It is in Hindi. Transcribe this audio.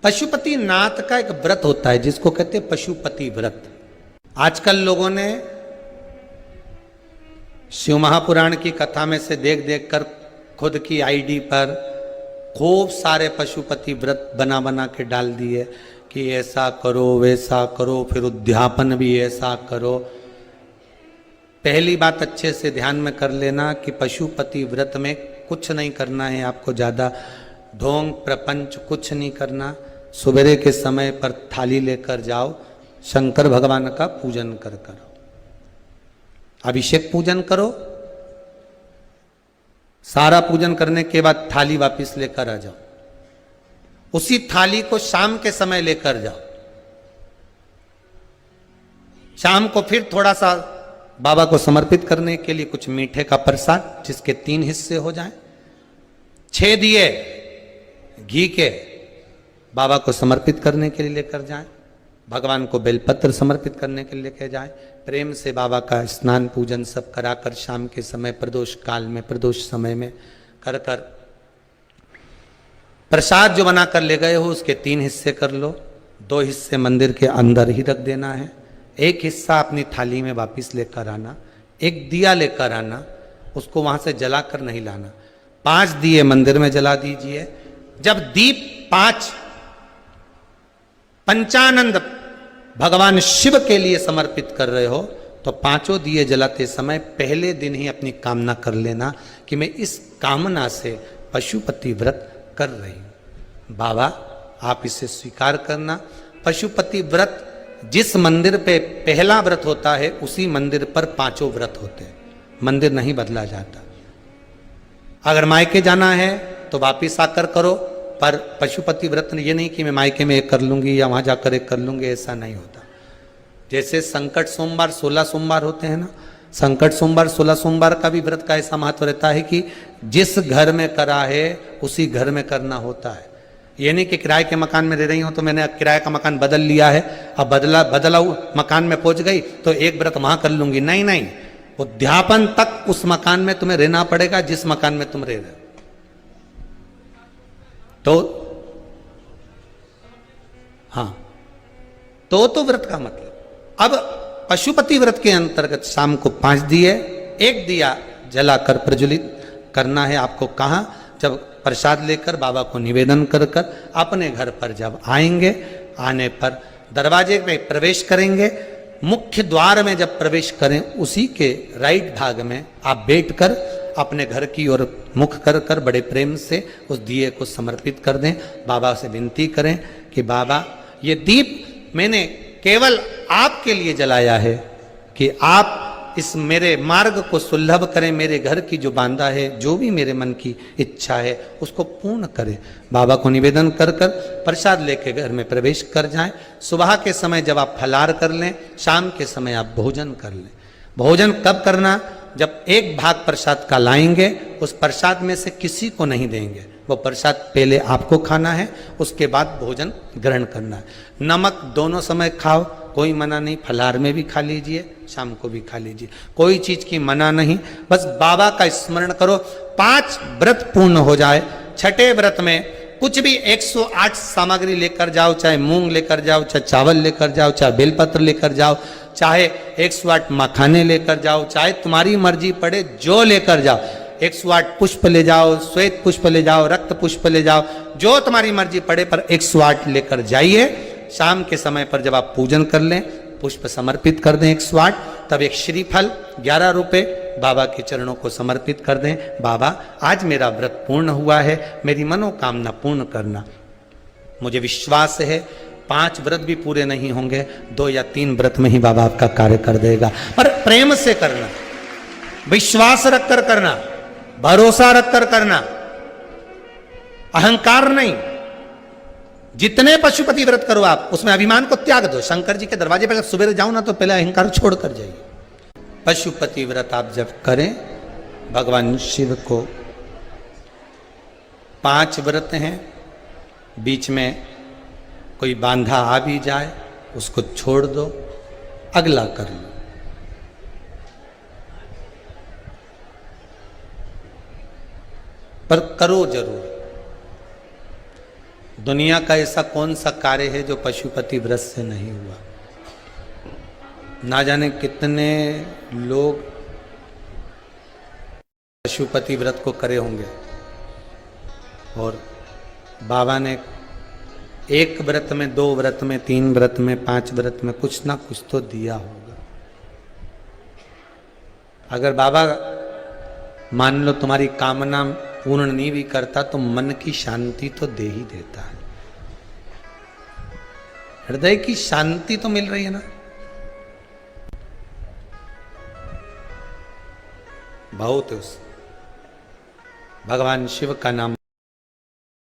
पशुपति नाथ का एक व्रत होता है जिसको कहते हैं पशुपति व्रत। आजकल लोगों ने शिव महापुराण की कथा में से देख देख कर खुद की आईडी पर खूब सारे पशुपति व्रत बना बना के डाल दिए कि ऐसा करो वैसा करो, फिर उद्यापन भी ऐसा करो। पहली बात अच्छे से ध्यान में कर लेना कि पशुपति व्रत में कुछ नहीं करना है, आपको ज़्यादा ढोंग प्रपंच कुछ नहीं करना। सवेरे के समय पर थाली लेकर जाओ, शंकर भगवान का पूजन कर करो, अभिषेक पूजन करो। सारा पूजन करने के बाद थाली वापस लेकर आ जाओ। उसी थाली को शाम के समय लेकर जाओ। शाम को फिर थोड़ा सा बाबा को समर्पित करने के लिए कुछ मीठे का प्रसाद, जिसके 3 हिस्से हो जाएं। 6 दिए घी के बाबा को समर्पित करने के लिए लेकर जाएं। भगवान को बेलपत्र समर्पित करने के लिए लेकर जाएं। प्रेम से बाबा का स्नान पूजन सब कराकर शाम के समय प्रदोष काल में, प्रदोष समय में कर कर प्रसाद जो बनाकर ले गए हो उसके 3 हिस्से कर लो। 2 हिस्से मंदिर के अंदर ही रख देना है, 1 हिस्सा अपनी थाली में वापिस लेकर आना। 1 दिया लेकर आना, उसको वहां से जलाकर नहीं लाना। 5 दिए मंदिर में जला दीजिए। जब दीप 5 पंचानंद भगवान शिव के लिए समर्पित कर रहे हो तो 5 दिए जलाते समय पहले दिन ही अपनी कामना कर लेना कि मैं इस कामना से पशुपति व्रत कर रही हूं। बाबा आप इसे स्वीकार करना। पशुपति व्रत जिस मंदिर पे पहला व्रत होता है उसी मंदिर पर 5 व्रत होते हैं, मंदिर नहीं बदला जाता। अगर मायके जाना है तो वापिस आकर करो, पर पशुपति व्रत ये नहीं कि मैं मायके में 1 कर लूंगी या वहां जाकर 1 कर लूंगी, ऐसा नहीं होता। जैसे संकट सोमवार 16 सोमवार होते हैं ना, संकट सोमवार 16 सोमवार का भी व्रत का ऐसा महत्व रहता है कि जिस घर में करा है उसी घर में करना होता है। ये नहीं कि किराए के मकान में रह रही हूं तो मैंने किराए का मकान बदल लिया है, अब बदला मकान में पहुंच गई तो 1 व्रत वहां कर लूंगी। नहीं नहीं, उद्यापन तक उस मकान में तुम्हें रहना पड़ेगा जिस मकान में तुम रह रहे हो। तो हाँ, तो व्रत का मतलब। अब पशुपति व्रत के अंतर्गत शाम को 5 दिए, 1 दिया जलाकर प्रज्वलित करना है आपको। कहां? जब प्रसाद लेकर बाबा को निवेदन कर कर अपने घर पर जब आएंगे, आने पर दरवाजे में प्रवेश करेंगे। मुख्य द्वार में जब प्रवेश करें उसी के राइट भाग में आप बैठकर अपने घर की ओर मुख कर कर बड़े प्रेम से उस दिए को समर्पित कर दें। बाबा से विनती करें कि बाबा ये दीप मैंने केवल आपके लिए जलाया है कि आप इस मेरे मार्ग को सुलभ करें, मेरे घर की जो बांधा है, जो भी मेरे मन की इच्छा है उसको पूर्ण करें। बाबा को निवेदन कर कर प्रसाद लेके घर में प्रवेश कर जाएं। सुबह के समय जब आप फलाहार कर लें, शाम के समय आप भोजन कर लें। भोजन कब करना? जब 1 भाग प्रसाद का लाएंगे, उस प्रसाद में से किसी को नहीं देंगे। वो प्रसाद पहले आपको खाना है, उसके बाद भोजन ग्रहण करना है। नमक दोनों समय खाओ, कोई मना नहीं। फलाहार में भी खा लीजिए, शाम को भी खा लीजिए, कोई चीज की मना नहीं। बस बाबा का स्मरण करो। 5 व्रत पूर्ण हो जाए। 6ठे व्रत में कुछ भी 108 सामग्री लेकर जाओ, चाहे मूंग लेकर जाओ, चाहे चावल लेकर जाओ, चाहे बेलपत्र लेकर जाओ, चाहे 108 मखाने लेकर जाओ, चाहे तुम्हारी मर्जी पड़े जो लेकर जाओ। 108 पुष्प ले जाओ, श्वेत पुष्प ले जाओ, रक्त पुष्प ले जाओ, जो तुम्हारी मर्जी पड़े, पर 108 लेकर जाइए। शाम के समय पर जब आप पूजन कर लें, पुष्प समर्पित कर दें 108, तब एक श्रीफल 11 रुपए बाबा के चरणों को समर्पित कर दें। बाबा आज मेरा व्रत पूर्ण हुआ है, मेरी मनोकामना पूर्ण करना। मुझे विश्वास है 5 व्रत भी पूरे नहीं होंगे, 2 या 3 व्रत में ही बाबा आपका कार्य कर देगा। पर प्रेम से करना, विश्वास रखकर करना, भरोसा रखकर करना, अहंकार नहीं। जितने पशुपति व्रत करो आप, उसमें अभिमान को त्याग दो। शंकर जी के दरवाजे पर जब सुबह जाओ ना तो पहले अहंकार छोड़ कर जाइए। पशुपति व्रत आप जब करें, भगवान शिव को 5 व्रत हैं, बीच में कोई बांधा आ भी जाए उसको छोड़ दो, अगला कर लो। पर करो जरूर। दुनिया का ऐसा कौन सा कार्य है जो पशुपति व्रत से नहीं हुआ। ना जाने कितने लोग पशुपति व्रत को करे होंगे और बाबा ने एक व्रत में, 2 व्रत में, 3 व्रत में, 5 व्रत में कुछ ना कुछ तो दिया होगा। अगर बाबा मान लो तुम्हारी कामना पूर्ण नहीं भी करता तो मन की शांति तो दे ही देता है। हृदय की शांति तो मिल रही है ना। बहुत उस भगवान शिव का नाम